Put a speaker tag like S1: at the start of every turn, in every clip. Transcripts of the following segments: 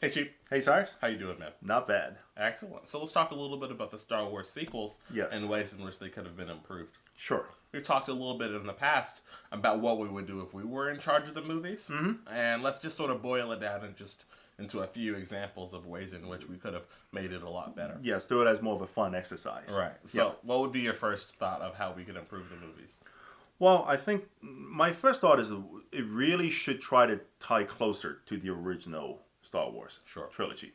S1: Hey, Chief.
S2: Hey, Cyrus.
S1: How you doing, man?
S2: Not bad.
S1: Excellent. So let's talk a little bit about the Star Wars sequels
S2: Yes.
S1: and ways in which they could have been improved.
S2: Sure.
S1: We've talked a little bit in the past about what we would do if we were in charge of the movies. Mm-hmm. And let's just sort of boil it down and just into a few examples of ways in which we could have made it a lot better.
S2: Yes, do it as more of a fun exercise.
S1: Right. So what would be your first thought of how we could improve the movies?
S2: Well, I think my first thought is it really should try to tie closer to the original Star Wars trilogy.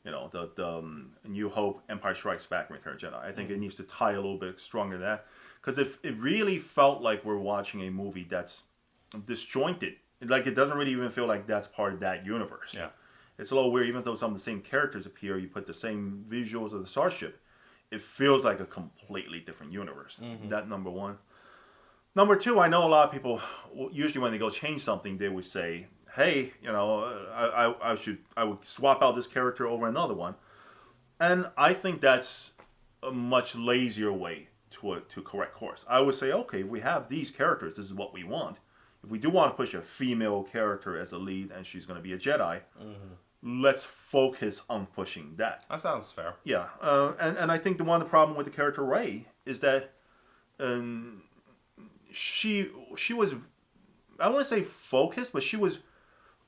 S2: You know, the New Hope, Empire Strikes Back, and Return of the Jedi. I think it needs to tie a little bit stronger to that. Because if it really felt like we're watching a movie that's disjointed, like it doesn't really even feel like that's part of that universe.
S1: Yeah.
S2: It's a little weird, even though some of the same characters appear, you put the same visuals of the starship, it feels like a completely different universe. Mm-hmm. That number one. Number two, I know a lot of people, usually when they go change something, they would say, hey, you know, I would swap out this character over another one. And I think that's a much lazier way to correct course. I would say, okay, if we have these characters, this is what we want. If we do want to push a female character as a lead and she's going to be a Jedi, let's focus on pushing that.
S1: That sounds fair.
S2: Yeah. And I think one of the problem with the character Rey is that she was, I don't want to say focused, but she was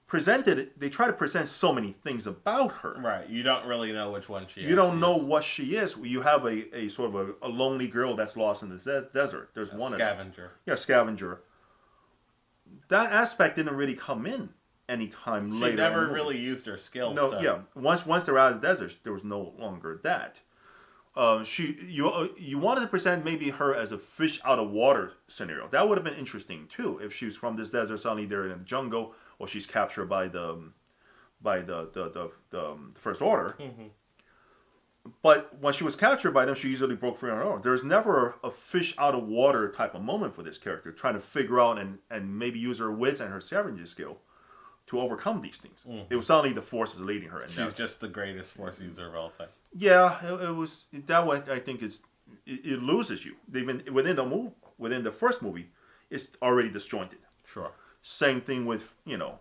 S2: presented. They try to present so many things about her.
S1: Right. You don't really know which one she is.
S2: You don't know what she is. You have a sort of a lonely girl that's lost in the desert. There's one
S1: scavenger.
S2: Yeah, scavenger. That aspect didn't really come in any time later.
S1: She never really used her skills.
S2: No, yeah. Once they're out of the desert, there was no longer that. You wanted to present maybe her as a fish out of water scenario. That would have been interesting too. If she was from this desert, suddenly they're in the jungle, or she's captured by the First Order. Mm-hmm. But when she was captured by them, she easily broke free on her own. There's never a fish out of water type of moment for this character, trying to figure out and maybe use her wits and her scavenging skill to overcome these things. Mm-hmm. It was suddenly the Force is leading her. And
S1: she's just the greatest Force user of all time.
S2: Yeah, it was that way. I think it loses you. Even within the first movie, it's already disjointed.
S1: Sure.
S2: Same thing with,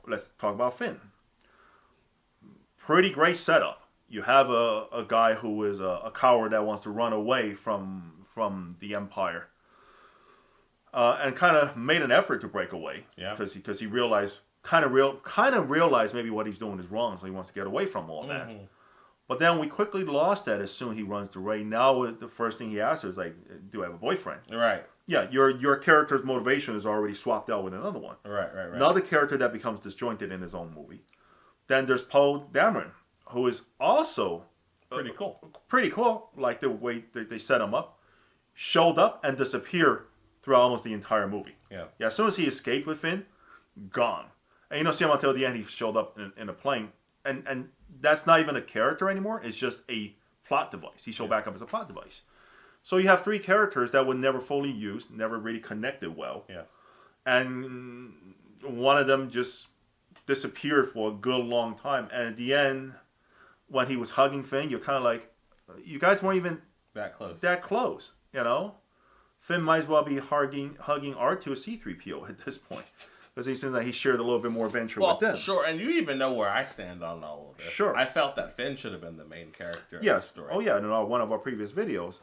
S2: let's talk about Finn. Pretty great setup. You have a guy who is a coward that wants to run away from the Empire, and kind of made an effort to break away.
S1: Yeah.
S2: Because he realized kind of realized maybe what he's doing is wrong, so he wants to get away from all that. Mm-hmm. But then we quickly lost that as soon as he runs to Rey. Now the first thing he asks her is like, "Do I have a boyfriend?"
S1: Right.
S2: Yeah, your character's motivation is already swapped out with another one.
S1: Right.
S2: Another character that becomes disjointed in his own movie. Then there's Poe Dameron, who is also
S1: pretty cool.
S2: Pretty cool, like the way they set him up. Showed up and disappeared throughout almost the entire movie.
S1: Yeah.
S2: As soon as he escaped with Finn, gone. And see him until the end, he showed up in a plane. And that's not even a character anymore. It's just a plot device. He showed back up as a plot device. So you have three characters that were never fully used, never really connected well.
S1: Yes.
S2: And one of them just disappeared for a good long time. And at the end, when he was hugging Finn, you're kind of like, you guys weren't even
S1: that close.
S2: Finn might as well be hugging R2 or C-3PO at this point. Because he seems like he shared a little bit more adventure with them.
S1: Sure, and you even know where I stand on all of this.
S2: Sure.
S1: I felt that Finn should have been the main character of the story.
S2: Oh, yeah. In one of our previous videos,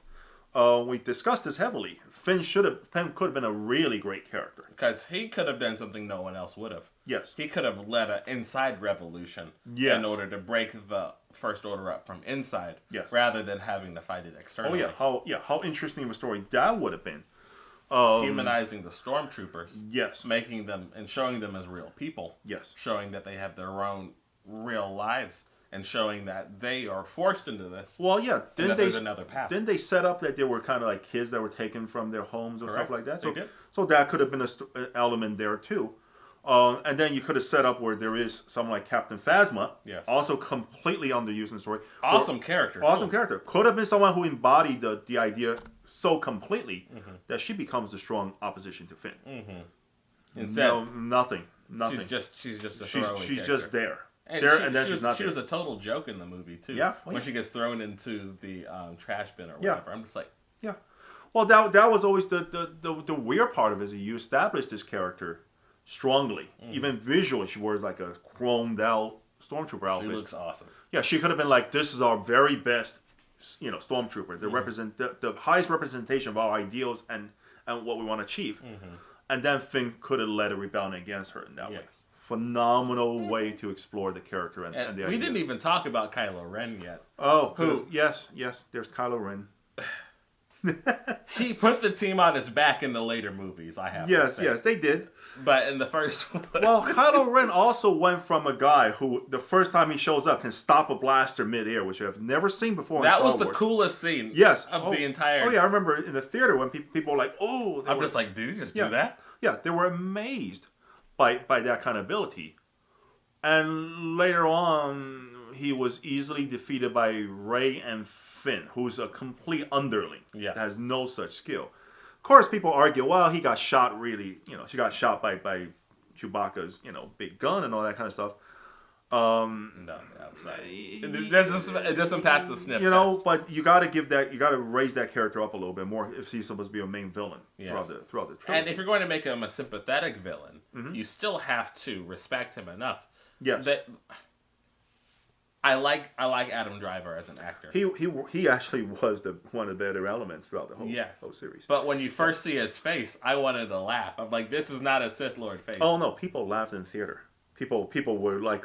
S2: we discussed this heavily. Finn could have been a really great character.
S1: Because he could have done something no one else would have.
S2: Yes.
S1: He could have led an inside revolution in order to break the First Order up from inside, rather than having to fight it externally.
S2: Oh, yeah. How interesting of a story that would have been.
S1: Humanizing the stormtroopers.
S2: Yes.
S1: Making them and showing them as real people.
S2: Yes.
S1: Showing that they have their own real lives and showing that they are forced into this.
S2: Well, yeah.
S1: There's another path.
S2: Didn't they set up that they were kind of like kids that were taken from their homes or stuff like that?
S1: They did.
S2: So that could have been an element there too. And then you could have set up where there is someone like Captain Phasma, also completely underused in the story.
S1: Awesome character.
S2: Could have been someone who embodied the idea so completely that she becomes the strong opposition to Finn. Mm-hmm.
S1: Instead,
S2: nothing.
S1: She's just a throwaway
S2: She's
S1: character.
S2: just there.
S1: She was a total joke in the movie too.
S2: Yeah.
S1: When she gets thrown into the trash bin or whatever. I'm just like,
S2: yeah. Well, that was always the weird part of it. Is you established this character strongly, even visually. She wears like a chromed out stormtrooper outfit.
S1: She looks awesome.
S2: Yeah, she could have been like, this is our very best, stormtrooper. The highest representation of our ideals and what we want to achieve. And then Finn could have led a rebellion against her in that way. Phenomenal way to explore the character and the idea.
S1: We didn't even talk about Kylo Ren yet.
S2: Oh,
S1: who?
S2: Yes. There's Kylo Ren.
S1: He put the team on his back in the later movies, I have to say.
S2: Yes, they did.
S1: But in the first one...
S2: Well, Kylo Ren also went from a guy who, the first time he shows up, can stop a blaster mid-air, which I've never seen before in Star Wars.
S1: That was the coolest scene of the entire...
S2: Oh, yeah, I remember in the theater when people were like, oh...
S1: I'm just like, did he just do that?
S2: Yeah, they were amazed by that kind of ability. And later on, he was easily defeated by Rey and Finn, who's a complete underling that has no such skill. Of course, people argue, well, he got shot really, she got shot by Chewbacca's, big gun and all that kind of stuff.
S1: No, I'm sorry. It doesn't pass the sniff test.
S2: But you got to raise that character up a little bit more if he's supposed to be a main villain throughout the trilogy.
S1: And if you're going to make him a sympathetic villain, you still have to respect him enough.
S2: Yes.
S1: I like Adam Driver as an actor.
S2: He actually was one of the better elements throughout the whole series.
S1: But when you first see his face, I wanted to laugh. I'm like, this is not a Sith Lord face.
S2: Oh no, people laughed in theater. People were like,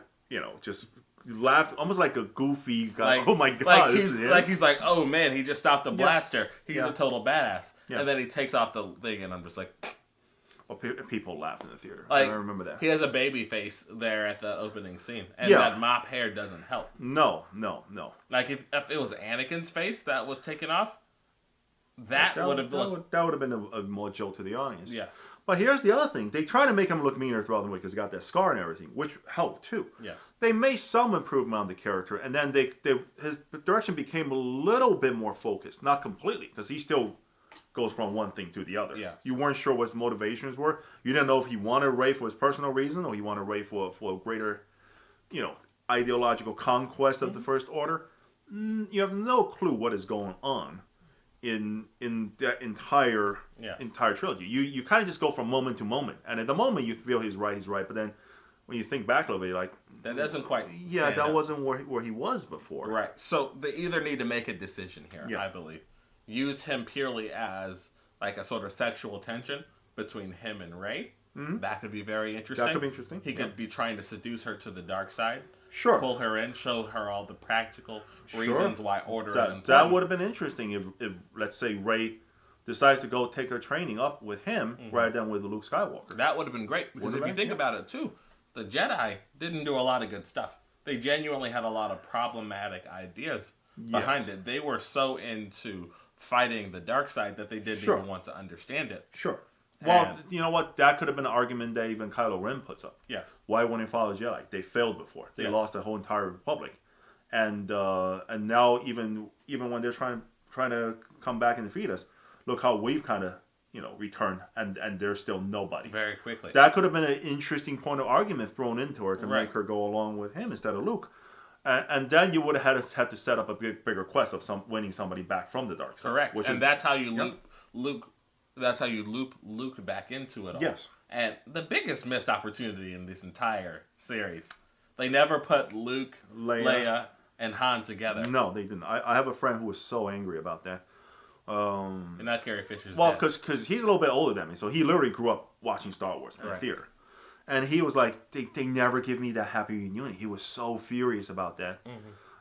S2: just laughed almost like a goofy guy. Like, oh my god!
S1: He's like, oh man, he just stopped the blaster. He's a total badass. Yeah. And then he takes off the thing, and I'm just like.
S2: Oh, people laughed in the theater.
S1: Like,
S2: I remember that.
S1: He has a baby face there at the opening scene, and that mop hair doesn't help.
S2: No.
S1: Like if it was Anakin's face that was taken off, that would have
S2: been a more joke to the audience.
S1: Yes.
S2: But here's the other thing: they try to make him look meaner throughout the movie because he got that scar and everything, which helped too.
S1: Yes.
S2: They made some improvement on the character, and then his direction became a little bit more focused, not completely, because he still goes from one thing to the other.
S1: Yes.
S2: You weren't sure what his motivations were. You didn't know if he wanted Rey for his personal reason or he wanted Rey for a greater, ideological conquest of the First Order. You have no clue what is going on in that entire trilogy. You kind of just go from moment to moment, and at the moment you feel he's right, but then when you think back a little bit, you're like,
S1: that doesn't quite.
S2: Wasn't where he was before.
S1: Right. So they either need to make a decision here. I believe. Use him purely as like a sort of sexual tension between him and Rey. That could be very interesting.
S2: That could be interesting.
S1: He could be trying to seduce her to the dark side.
S2: Sure.
S1: Pull her in, show her all the practical reasons why Order is important.
S2: That would have been interesting if let's say, Rey decides to go take her training up with him rather than with Luke Skywalker.
S1: That would have been great. Because if you think about it, too, the Jedi didn't do a lot of good stuff. They genuinely had a lot of problematic ideas behind it. They were so into fighting the dark side that they didn't even want to understand it.
S2: Sure. Well, you know what? That could have been an argument that even Kylo Ren puts up.
S1: Yes.
S2: Why wouldn't he follow Jedi? They failed before. They lost the whole entire Republic, and now even when they're trying to come back and defeat us, look how we've kind of returned, and there's still nobody.
S1: Very quickly.
S2: That could have been an interesting point of argument thrown into her to make her go along with him instead of Luke. And then you would have had to set up a bigger quest of winning somebody back from the dark side.
S1: Correct. That's how you loop Luke. That's how you loop Luke back into it all.
S2: Yes.
S1: And the biggest missed opportunity in this entire series, they never put Luke, Leia and Han together.
S2: No, they didn't. I have a friend who was so angry about that.
S1: And not Carrie Fisher's
S2: dad. Because he's a little bit older than me, so he literally grew up watching Star Wars in the theater. And he was like, they never give me that happy reunion. He was so furious about that.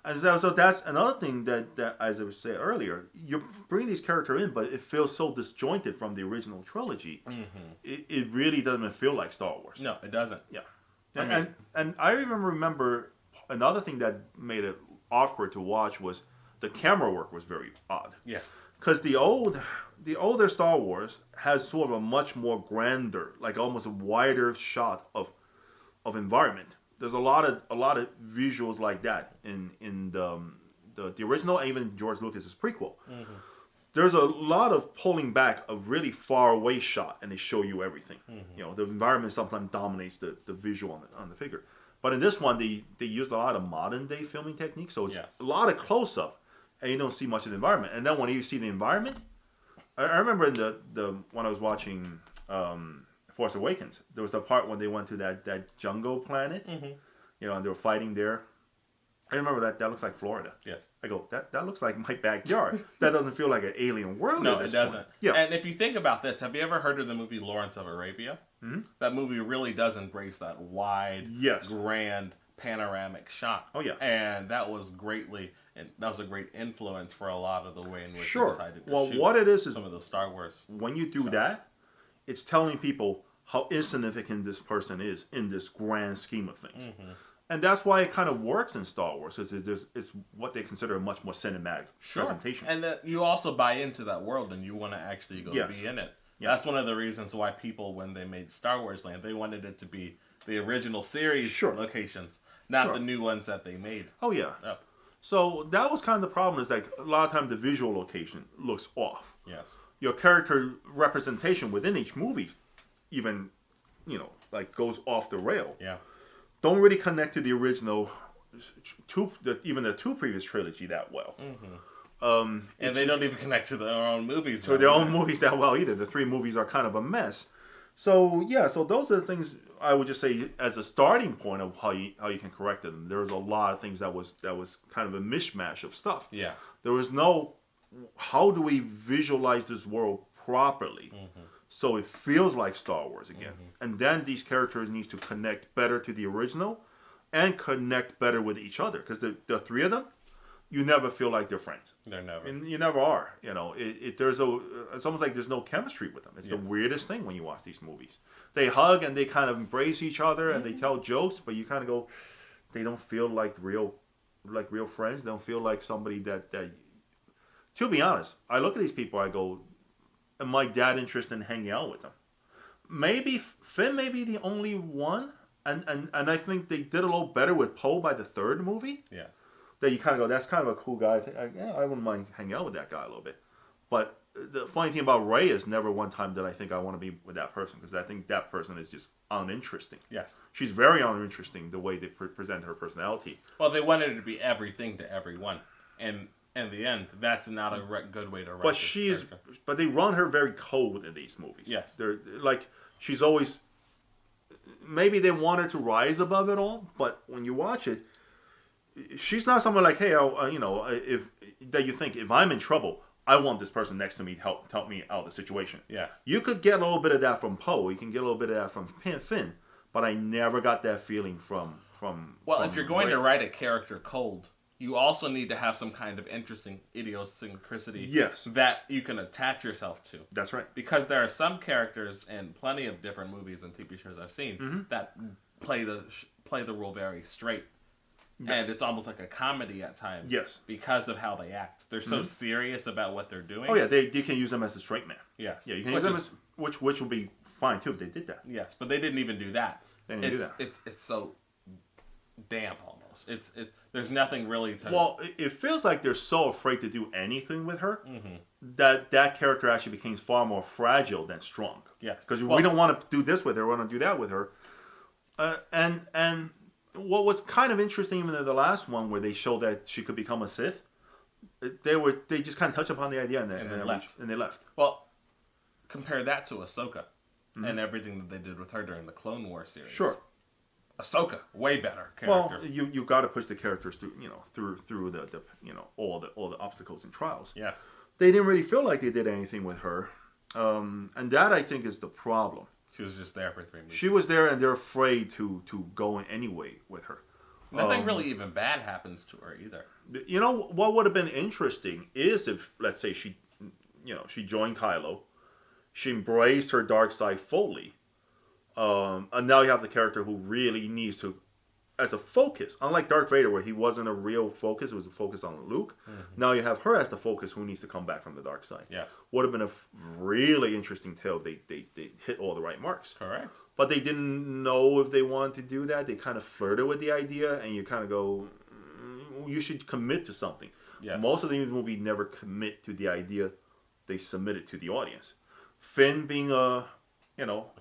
S2: And so that's another thing that, as I was saying earlier, you bring these characters in, but it feels so disjointed from the original trilogy. It really doesn't feel like Star Wars.
S1: No, it doesn't.
S2: Yeah. And I even remember another thing that made it awkward to watch was the camera work was very odd.
S1: Yes.
S2: Because the older Star Wars has sort of a much more grander, like almost a wider shot of environment. There's a lot of visuals like that in the original, even George Lucas's prequel. There's a lot of pulling back a really far away shot, and they show you everything. The environment sometimes dominates the visual on the figure. But in this one, they used a lot of modern day filming techniques, so it's a lot of close up. And you don't see much of the environment. And then when you see the environment, I remember in the when I was watching Force Awakens, there was the part when they went to that jungle planet. and they were fighting there. I remember that looks like Florida.
S1: Yes.
S2: I go, that looks like my backyard. That doesn't feel like an alien world.
S1: No, it doesn't.
S2: Point. Yeah.
S1: And if you think about this, have you ever heard of the movie Lawrence of Arabia? Mm-hmm. That movie really does embrace that wide, grand, panoramic shot.
S2: Oh yeah.
S1: And that was a great influence for a lot of the way in which they decided to shoot
S2: what it is
S1: some of those Star Wars.
S2: When you do
S1: shots.
S2: that, it's telling people how insignificant this person is in this grand scheme of things. Mm-hmm. And that's why it kind of works in Star Wars. It's what they consider a much more cinematic presentation.
S1: And that you also buy into that world and you want to actually go be in it. Yes. That's one of the reasons why people, when they made Star Wars Land, they wanted it to be the original series locations, not the new ones that they made.
S2: Oh, yeah.
S1: Yep.
S2: So that was kind of the problem, is like a lot of times the visual location looks off.
S1: Yes.
S2: Your character representation within each movie even, goes off the rail.
S1: Yeah.
S2: Don't really connect to the original, even the two previous trilogy that well.
S1: Mm-hmm. And they don't even connect to their own movies.
S2: To their own movies that well either. The three movies are kind of a mess. So those are the things I would just say as a starting point of how you can correct them. There was a lot of things that was kind of a mishmash of stuff.
S1: Yes.
S2: There was no, how do we visualize this world properly? Mm-hmm. So it feels like Star Wars again. Mm-hmm. And then these characters need to connect better to the original and connect better with each other. Because the three of them, you never feel like they're friends.
S1: They're never.
S2: And you never are. It's almost like there's no chemistry with them. It's the weirdest thing when you watch these movies. They hug and they kind of embrace each other and they tell jokes, but you kind of go, they don't feel like real friends. They don't feel like somebody that. To be honest, I look at these people, I go, am I that interested in hanging out with them? Maybe Finn may be the only one, and I think they did a little better with Poe by the third movie.
S1: Yes.
S2: That you kind of go, that's kind of a cool guy. I wouldn't mind hanging out with that guy a little bit. But the funny thing about Rey is never one time that I think I want to be with that person, because I think that person is just uninteresting.
S1: Yes.
S2: She's very uninteresting the way they present her personality.
S1: Well, they wanted her to be everything to everyone. And in the end, that's not a good way to write
S2: But they run her very cold in these movies.
S1: Yes.
S2: They're like, she's always, maybe they want her to rise above it all, but when you watch it, she's not someone like, hey, if that you think, if I'm in trouble, I want this person next to me to help me out of the situation.
S1: Yes.
S2: You could get a little bit of that from Poe. You can get a little bit of that from Finn, but I never got that feeling from.
S1: Well, if you're going to write a character cold, you also need to have some kind of interesting idiosyncrasy that you can attach yourself to.
S2: That's right.
S1: Because there are some characters in plenty of different movies and TV shows I've seen that play the role very straight. Yes. And it's almost like a comedy at times.
S2: Yes.
S1: Because of how they act. They're so serious about what they're doing.
S2: Oh, yeah. They can use them as a straight man.
S1: Yes.
S2: Yeah, you can use them as, which would be fine, too, if they did that.
S1: Yes, but they didn't even do that.
S2: They didn't do that.
S1: It's so damp, almost. There's nothing really to...
S2: Well, it feels like they're so afraid to do anything with her that character actually becomes far more fragile than strong.
S1: Yes.
S2: Because we don't want to do this with her. We want to do that with her. And what was kind of interesting, even in the last one, where they showed that she could become a Sith, they just kind of touched upon the idea and they left.
S1: Well, compare that to Ahsoka and everything that they did with her during the Clone Wars series.
S2: Sure.
S1: Ahsoka, way better character.
S2: Well, you got to push the characters through the all the obstacles and trials.
S1: Yes.
S2: They didn't really feel like they did anything with her, and that I think is the problem.
S1: She was just there for 3 movies.
S2: She was there, and they're afraid to go in anyway with her.
S1: Nothing really even bad happens to her either.
S2: You know what would have been interesting is if, let's say, she joined Kylo, she embraced her dark side fully, and now you have the character who really needs to, as a focus, unlike Darth Vader, where he wasn't a real focus, it was a focus on Luke. Now you have her as the focus who needs to come back from the dark side.
S1: Yes.
S2: Would have been a really interesting tale if they hit all the right marks.
S1: Correct.
S2: But they didn't know if they wanted to do that. They kind of flirted with the idea, and you kind of go, you should commit to something.
S1: Yes.
S2: Most of the movies never commit to the idea they submitted to the audience. Finn being a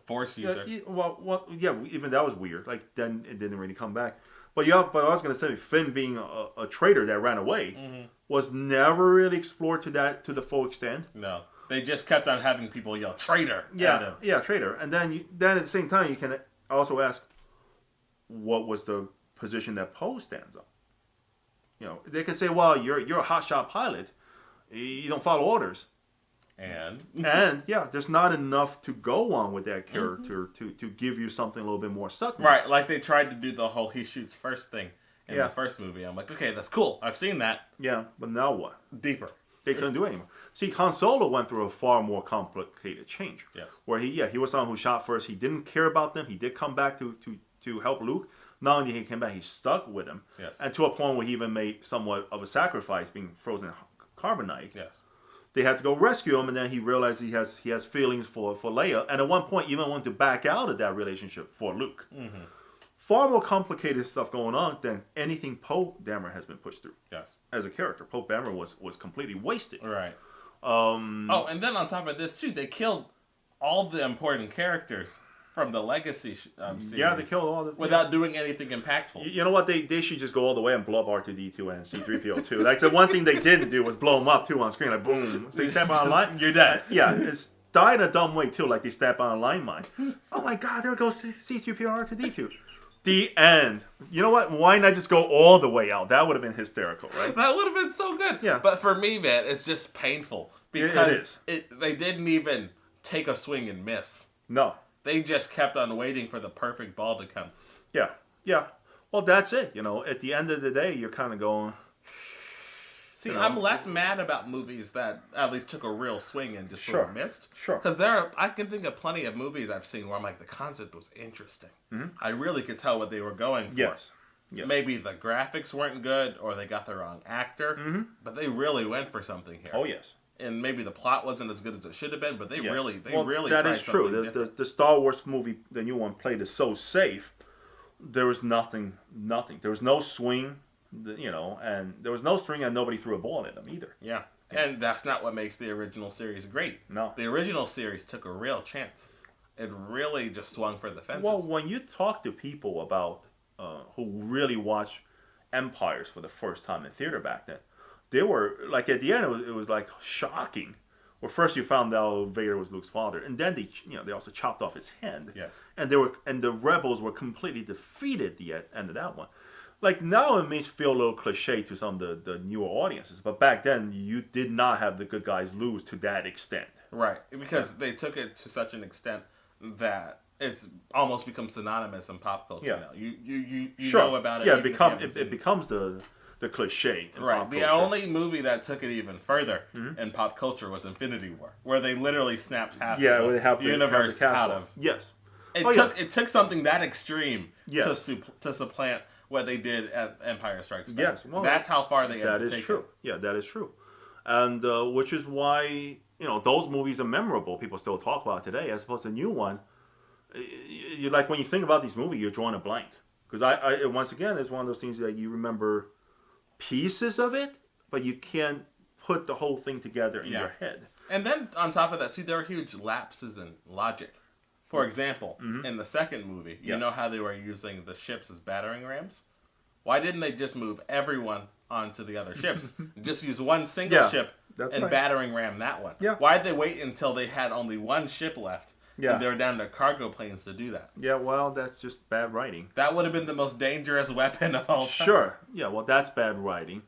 S1: Force user.
S2: Even that was weird. Like, then it didn't really come back. But I was going to say, Finn being a traitor that ran away was never really explored to the full extent.
S1: No. They just kept on having people yell, traitor!
S2: Yeah,
S1: at him.
S2: Yeah, traitor. And then at the same time, you can also ask, what was the position that Poe stands on. You know, they can say, well, you're a hotshot pilot. You don't follow orders. And yeah, there's not enough to go on with that character to give you something a little bit more subtle.
S1: Right, like they tried to do the whole he shoots first thing in the first movie. I'm like, okay, that's cool. I've seen that.
S2: Yeah, but now what?
S1: Deeper.
S2: They couldn't do it anymore. See, Han Solo went through a far more complicated change.
S1: Yes.
S2: Where he was someone who shot first. He didn't care about them. He did come back to help Luke. Not only did he come back, he stuck with him.
S1: Yes.
S2: And to a point where he even made somewhat of a sacrifice, being frozen in carbonite.
S1: Yes.
S2: They had to go rescue him, and then he realized he has feelings for Leia, and at one point even wanted to back out of that relationship for Luke. Mm-hmm. Far more complicated stuff going on than anything Poe Dameron has been pushed through.
S1: Yes.
S2: As a character, Poe Dameron was completely wasted.
S1: Right. And then on top of this too, they killed all the important characters from the Legacy series.
S2: Yeah, they killed all the
S1: without doing anything impactful.
S2: You know what? They should just go all the way and blow up R2D2 and C3PO too. Like the one thing they didn't do was blow them up too on screen. Like boom, so they step on a line,
S1: you're dead.
S2: Yeah, it's died a dumb way too. Like they step on a line mine. Oh my God, there goes C3PO R2D2. The end. You know what? Why not just go all the way out? That would have been hysterical, right?
S1: That would have been so good.
S2: Yeah.
S1: But for me, man, it's just painful because
S2: it is.
S1: They didn't even take a swing and miss.
S2: No.
S1: They just kept on waiting for the perfect ball to come.
S2: Yeah. Yeah. Well, that's it. You know, at the end of the day, you're kind of going.
S1: See, I'm less mad about movies that at least took a real swing and just sort of missed.
S2: Sure.
S1: Because I can think of plenty of movies I've seen where I'm like, the concept was interesting. Mm-hmm. I really could tell what they were going for.
S2: Yes.
S1: Maybe the graphics weren't good or they got the wrong actor, but they really went for something here.
S2: Oh, yes.
S1: And maybe the plot wasn't as good as it should have been, but they really
S2: that
S1: tried
S2: is true. The Star Wars movie, the new one, played it so safe. There was nothing. There was no swing, you know, and there was no string, and nobody threw a ball at them either.
S1: Yeah, and that's not what makes the original series great.
S2: No,
S1: the original series took a real chance. It really just swung for the fences.
S2: Well, when you talk to people about who really watched Empires for the first time in theater back then, they were like at the end it was like shocking. Well, first you found out Vader was Luke's father, and then they also chopped off his hand.
S1: Yes.
S2: And the rebels were completely defeated at the end of that one. Like now it may feel a little cliche to some of the newer audiences, but back then you did not have the good guys lose to that extent.
S1: Right, because they took it to such an extent that it's almost become synonymous in pop culture now. You know about it.
S2: Yeah, it becomes the cliche. In
S1: right.
S2: pop
S1: The
S2: culture.
S1: only movie that took it even further in pop culture was Infinity War, where they literally snapped half the universe out of.
S2: Yes.
S1: It took something that extreme
S2: to
S1: supplant what they did at Empire Strikes Back.
S2: Yes. Well,
S1: that's how far they had to take it.
S2: That is true. Yeah, that is true. And which is why, those movies are memorable. People still talk about it today, as opposed to the new one. You like when you think about these movies, you're drawing a blank. Because I once again, it's one of those things that you remember pieces of it, but you can't put the whole thing together in your head.
S1: And then on top of that, too, there are huge lapses in logic. For example, in the second movie, you know how they were using the ships as battering rams? Why didn't they just move everyone onto the other ships? Just use one single ship and battering ram that one?
S2: Yeah.
S1: Why did they wait until they had only one ship left?
S2: Yeah.
S1: And they were down to cargo planes to do that.
S2: Yeah, well, that's just bad writing.
S1: That would have been the most dangerous weapon of all time.
S2: Sure. Yeah, well, that's bad writing.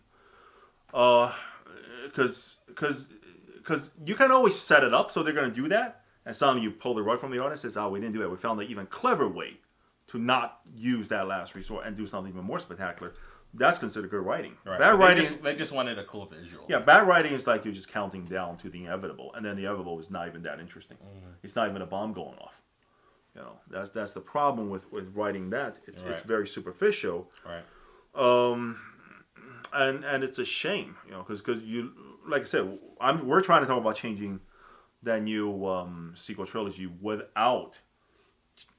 S2: Because you can always set it up so they're going to do that, and suddenly you pull the rug from the audience and says, we didn't do that. We found an even clever way to not use that last resort and do something even more spectacular. That's considered good writing.
S1: Right.
S2: Bad writing.
S1: They just wanted a cool visual.
S2: Yeah, bad writing is like you're just counting down to the inevitable, and then the inevitable is not even that interesting. It's not even a bomb going off. That's the problem with writing that. It's very superficial.
S1: Right.
S2: And it's a shame, because you, like I said, we're trying to talk about changing that new sequel trilogy without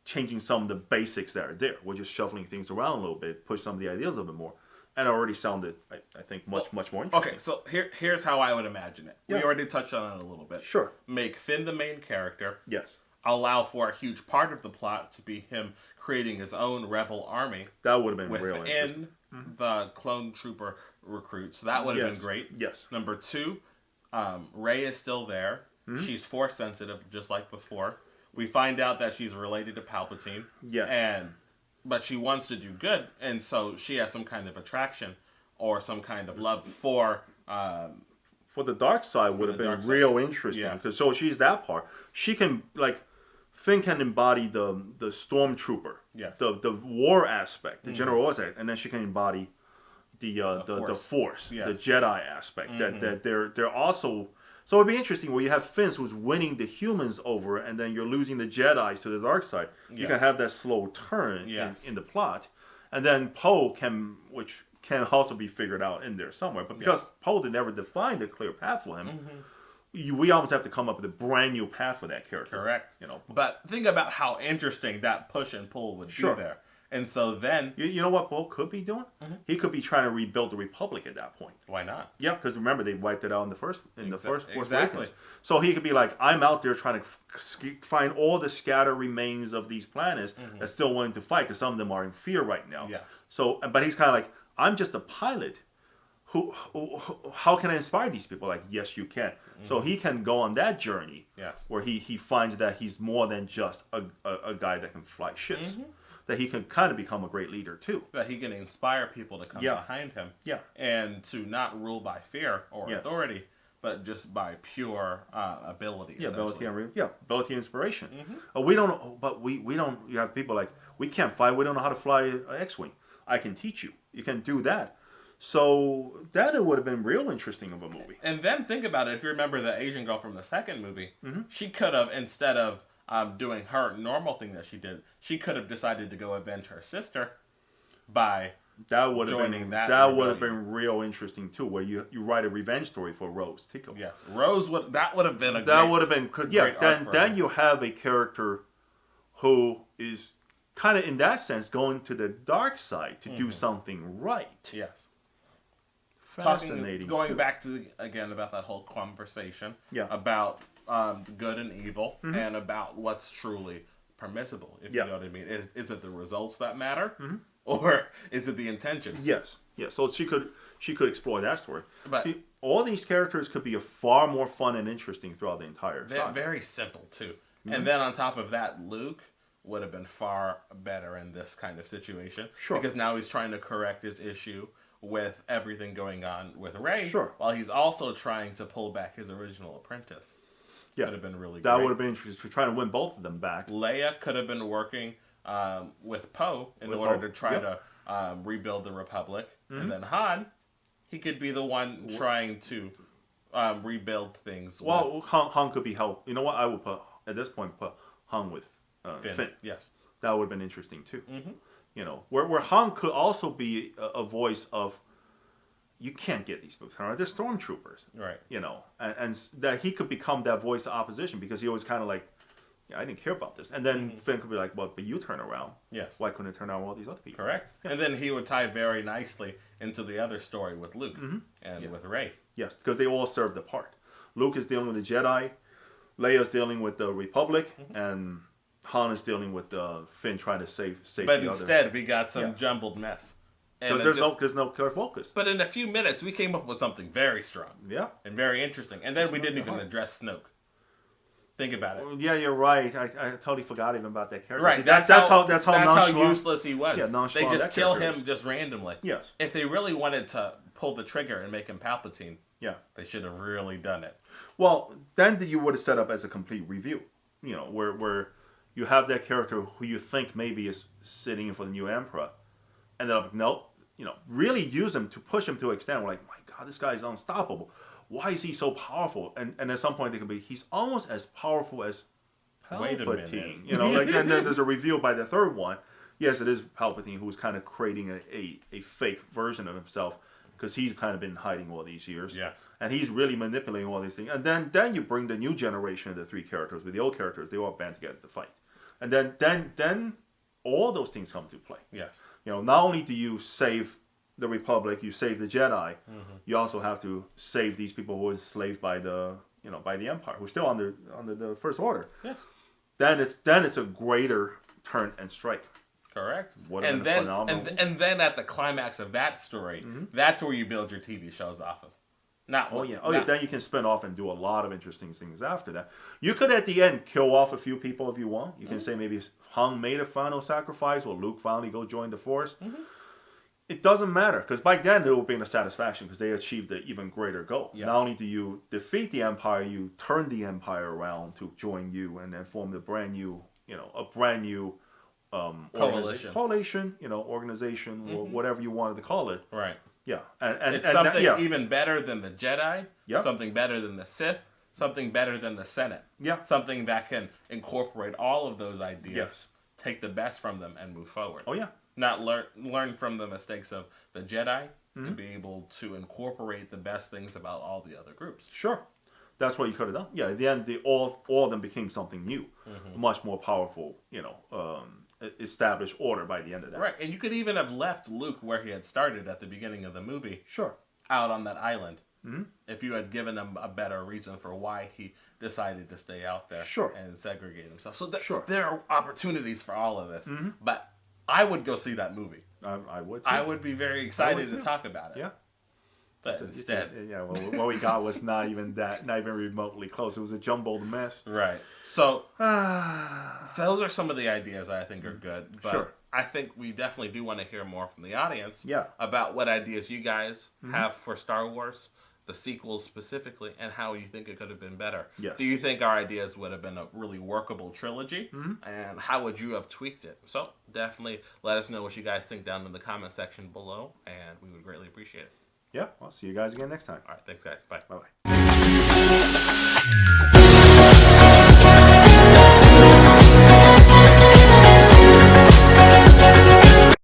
S2: changing some of the basics that are there. We're just shuffling things around a little bit, push some of the ideas a little bit more. And it already sounded, I think, much more interesting.
S1: Okay, so here's how I would imagine it. Yeah. We already touched on it a little bit.
S2: Sure.
S1: Make Finn the main character.
S2: Yes.
S1: Allow for a huge part of the plot to be him creating his own rebel army.
S2: That would have been real interesting.
S1: Within the clone trooper recruits. So that would have been great.
S2: Yes.
S1: Number 2, Rey is still there. She's force sensitive, just like before. We find out that she's related to Palpatine.
S2: Yes.
S1: And but she wants to do good, and so she has some kind of attraction or some kind of love for
S2: the dark side would have been real interesting.
S1: Yes.
S2: Because so she's that part. She can Finn can embody the stormtrooper,
S1: yes,
S2: the war aspect, the general aspect, and then she can embody the force,
S1: yes,
S2: the Jedi aspect. That they're also. So it'd be interesting where you have Finn who's winning the humans over, and then you're losing the Jedi to the dark side. You
S1: yes,
S2: can have that slow turn
S1: yes,
S2: in the plot, and then Poe which can also be figured out in there somewhere. But because
S1: yes,
S2: Poe never defined a clear path for him, we almost have to come up with a brand new path for that character.
S1: Correct. But think about how interesting that push and pull would be there. And so then...
S2: You know what Poe could be doing? He could be trying to rebuild the Republic at that point.
S1: Why not?
S2: Yeah, because remember, they wiped it out in the first Force
S1: exactly.
S2: Awakens. So he could be like, I'm out there trying to find all the scattered remains of these planets that still willing to fight, because some of them are in fear right now.
S1: Yes.
S2: So, but he's kind of like, I'm just a pilot. How can I inspire these people? Like, yes, you can. So he can go on that journey where he finds that he's more than just a guy that can fly ships. That he can kind of become a great leader too.
S1: That he can inspire people to come behind him. Yeah. And to not rule by fear or authority, but just by pure ability.
S2: Yeah, ability and inspiration. We don't. But we don't. You have people like, we can't fly. We don't know how to fly an X-wing. I can teach you. You can do that. So that would have been real interesting of a movie.
S1: And then think about it. If you remember the Asian girl from the second movie, she could have, instead of doing her normal thing that she did, she could have decided to go avenge her sister by joining that.
S2: That would have been real interesting too, where you write a revenge story for Rose Tico.
S1: Yes, Rose would have been a
S2: that would have been then you have a character who is kind of in that sense going to the dark side to do something right.
S1: Yes.
S2: Fascinating.
S1: Going back to again about that whole conversation about good and evil and about what's truly permissible, if you know what I mean. Is it the results that matter, or is it the intentions?
S2: Yes. So she could explore that story. But all these characters could be far more fun and interesting throughout the entire saga.
S1: Very simple too. And then on top of that, Luke would have been far better in this kind of situation. Sure. Because now he's trying to correct his issue with everything going on with Rey, while he's also trying to pull back his original apprentice. Yeah, would have been really.
S2: That would have been interesting. We're trying to win both of them back.
S1: Leia could have been working with Poe in order to try to rebuild the Republic, and then Han, he could be the one trying to rebuild things.
S2: Well, Han could be helped. You know what? I would put Han with Finn. Yes, that would have been interesting too. You know, where Han could also be a voice of, you can't get these books, right? They're stormtroopers, right? You know, and that he could become that voice of opposition, because he always kind of like, I didn't care about this, and then Finn could be like, well, but you turn around. Yes. Why couldn't it turn around with all these other people?
S1: Correct. Yeah. And then he would tie very nicely into the other story with Luke and with Rey.
S2: Yes, because they all served a part. Luke is dealing with the Jedi, Leia's dealing with the Republic, and Han is dealing with Finn trying to save
S1: but the instead, we got some jumbled mess.
S2: And there's no clear focus.
S1: But in a few minutes, we came up with something very strong. Yeah. And very interesting. And then we didn't even address Snoke. Think about it.
S2: Yeah, you're right. I totally forgot even about that character.
S1: Right.
S2: See, that's how
S1: useless he was.
S2: Yeah,
S1: they just kill him just randomly.
S2: Yes.
S1: If they really wanted to pull the trigger and make him Palpatine, they should have really done it.
S2: Well, then you would have set up as a complete review. You know, where you have that character who you think maybe is sitting in for the new Emperor, and then nope, really use him to push him to an extent. We're like, my God, this guy is unstoppable. Why is he so powerful? And at some point they could be, he's almost as powerful as Palpatine. And then there's a reveal by the third one. Yes, it is Palpatine who's kind of creating a fake version of himself, because he's kind of been hiding all these years. Yes. And he's really manipulating all these things. And then you bring the new generation of the three characters with the old characters. They all band together to fight. And then all those things come to play. Yes. Not only do you save the Republic, you save the Jedi, you also have to save these people who are enslaved by the Empire, who are still under the First Order. Yes. Then it's a greater turn and strike.
S1: Correct. And then at the climax of that story, that's where you build your TV shows off of.
S2: Then you can spin off and do a lot of interesting things after that. You could at the end kill off a few people if you want. You can say maybe Han made a final sacrifice, or Luke finally go join the Force. It doesn't matter, because by then it will be a satisfaction, because they achieved the even greater goal. Yes. Not only do you defeat the Empire, you turn the Empire around to join you, and then form a brand new
S1: coalition,
S2: organization, or whatever you wanted to call it.
S1: Right.
S2: Yeah,
S1: and it's something even better than the Jedi. Yep. Something better than the Sith. Something better than the Senate. Yeah. Something that can incorporate all of those ideas. Yes. Take the best from them and move forward.
S2: Oh yeah.
S1: Not learn from the mistakes of the Jedi, and be able to incorporate the best things about all the other groups.
S2: Sure. That's what you could have done. Yeah, at the end, all of them became something new, a much more powerful, established order by the end of that.
S1: Right, and you could even have left Luke where he had started at the beginning of the movie.
S2: Sure.
S1: Out on that island. If you had given him a better reason for why he decided to stay out there.
S2: Sure.
S1: And segregate himself. So there are opportunities for all of this. But I would go see that movie.
S2: I would too.
S1: I would be very excited to talk about it.
S2: Yeah.
S1: But instead...
S2: what we got was not even remotely close. It was a jumbled mess.
S1: Right. So, those are some of the ideas I think are good. But I think we definitely do want to hear more from the audience about what ideas you guys have for Star Wars, the sequels specifically, and how you think it could have been better.
S2: Yes.
S1: Do you think our ideas would have been a really workable trilogy? And how would you have tweaked it? So, definitely let us know what you guys think down in the comment section below, and we would greatly appreciate it.
S2: Yeah, I'll see you guys again next time.
S1: All right, thanks guys. Bye.
S2: Bye-bye.